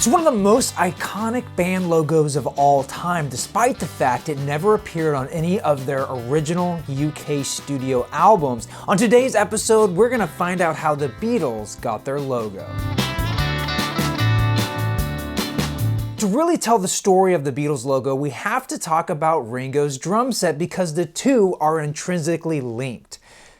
It's one of the most iconic band logos of all time, despite the fact it never appeared on any of their original UK studio albums. On today's episode, we're gonna find out how the Beatles got their logo. To really tell the story of the Beatles logo, we have to talk about Ringo's drum set because the two are intrinsically linked.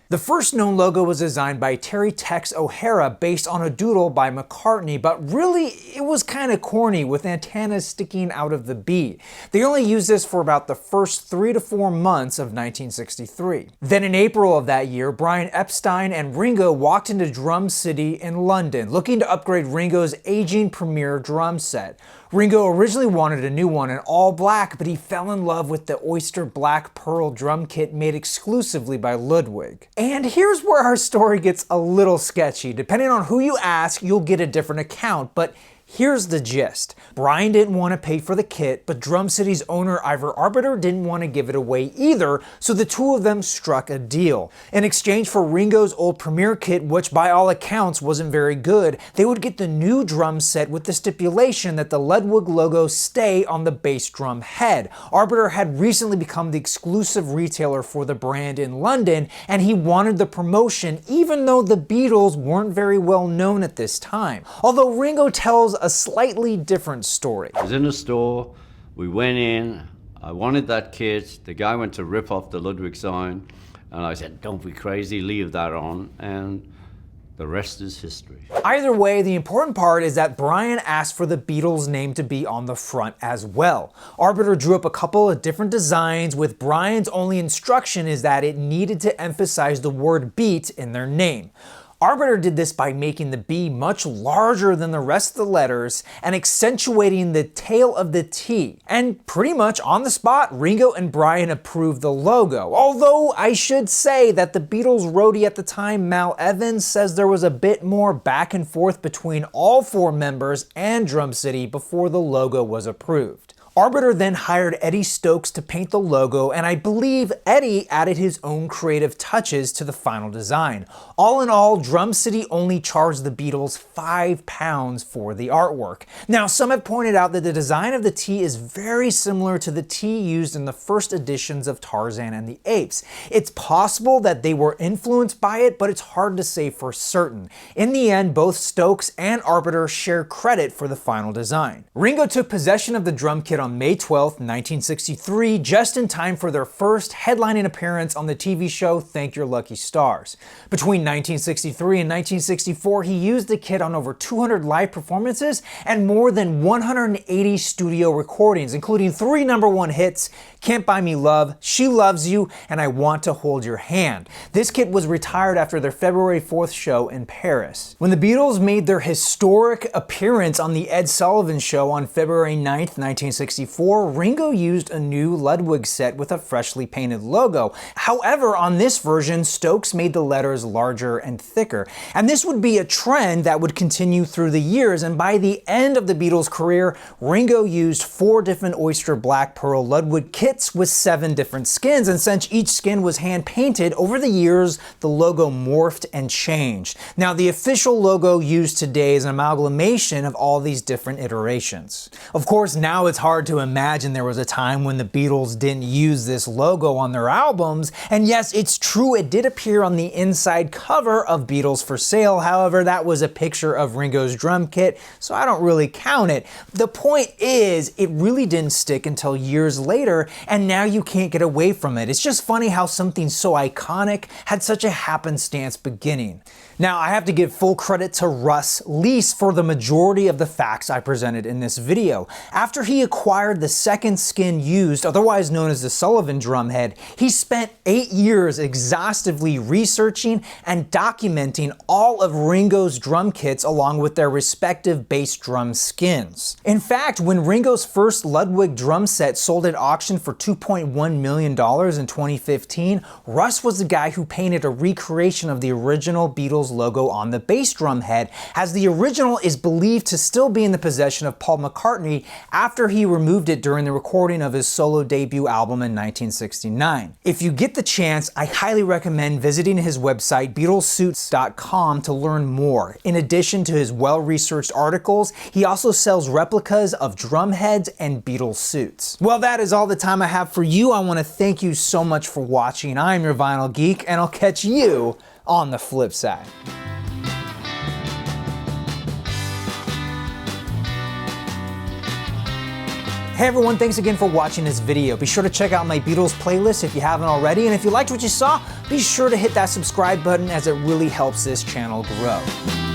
The first known logo was designed by Terry Tex O'Hara based on a doodle by McCartney, but really it was kind of corny with antennas sticking out of the beat. They only used this for about the first 3 to 4 months of 1963. Then in April of that year, Brian Epstein and Ringo walked into Drum City in London, looking to upgrade Ringo's aging Premier drum set. Ringo originally wanted a new one in all black, but he fell in love with the oyster black pearl drum kit made exclusively by Ludwig. And here's where our story gets a little sketchy. Depending on who you ask, you'll get a different account, but here's the gist. Brian didn't want to pay for the kit, but Drum City's owner Ivor Arbiter didn't want to give it away either, so the two of them struck a deal. In exchange for Ringo's old Premier kit, which by all accounts wasn't very good, they would get the new drum set with the stipulation that the Ludwig logo stay on the bass drum head. Arbiter had recently become the exclusive retailer for the brand in London, and he wanted the promotion even though the Beatles weren't very well known at this time. Although Ringo tells a slightly different story. I was in a store, we went in, I wanted that kit, the guy went to rip off the Ludwig sign, and I said, don't be crazy, leave that on, and the rest is history. Either way, the important part is that Brian asked for the Beatles name to be on the front as well. Arbiter drew up a couple of different designs, with Brian's only instruction is that it needed to emphasize the word beat in their name. Arbiter did this by making the B much larger than the rest of the letters and accentuating the tail of the T. And pretty much on the spot, Ringo and Brian approved the logo. Although I should say that the Beatles roadie at the time, Mal Evans, says there was a bit more back and forth between all 4 members and Drum City before the logo was approved. Arbiter then hired Eddie Stokes to paint the logo, and I believe Eddie added his own creative touches to the final design. All in all, Drum City only charged the Beatles £5 for the artwork. Now, some have pointed out that the design of the T is very similar to the T used in the first editions of Tarzan and the Apes. It's possible that they were influenced by it, but it's hard to say for certain. In the end, both Stokes and Arbiter share credit for the final design. Ringo took possession of the drum kit on May 12, 1963, just in time for their first headlining appearance on the TV show Thank Your Lucky Stars. Between 1963 and 1964, he used the kit on over 200 live performances and more than 180 studio recordings, including 3 #1 hits, Can't Buy Me Love, She Loves You, and I Want to Hold Your Hand. This kit was retired after their February 4th show in Paris. When the Beatles made their historic appearance on The Ed Sullivan Show on February 9th, 1964, Ringo used a new Ludwig set with a freshly painted logo. However, on this version, Stokes made the letters larger and thicker. And this would be a trend that would continue through the years, and by the end of the Beatles' career, Ringo used 4 different oyster black pearl Ludwig kits with 7 different skins, and since each skin was hand-painted, over the years, the logo morphed and changed. Now, the official logo used today is an amalgamation of all these different iterations. Of course, now it's hard to imagine there was a time when the Beatles didn't use this logo on their albums, and yes, it's true it did appear on the inside cover of Beatles for Sale. However, that was a picture of Ringo's drum kit, so I don't really count it. The point is, it really didn't stick until years later, and now you can't get away from it. It's just funny how something so iconic had such a happenstance beginning. Now, I have to give full credit to Russ Leese for the majority of the facts I presented in this video. After he acquired the second skin used, otherwise known as the Sullivan drumhead, he spent 8 years exhaustively researching and documenting all of Ringo's drum kits along with their respective bass drum skins. In fact, when Ringo's first Ludwig drum set sold at auction for $2.1 million in 2015, Russ was the guy who painted a recreation of the original Beatles Beatles logo on the bass drum head, as the original is believed to still be in the possession of Paul McCartney after he removed it during the recording of his solo debut album in 1969. If you get the chance, I highly recommend visiting his website BeatlesSuits.com to learn more. In addition to his well-researched articles, he also sells replicas of drum heads and Beatles suits. Well, that is all the time I have for you. I want to thank you so much for watching. I'm your Vinyl Geek, and I'll catch you on the flip side. Hey everyone, thanks again for watching this video. Be sure to check out my Beatles playlist if you haven't already, and if you liked what you saw, be sure to hit that subscribe button as it really helps this channel grow.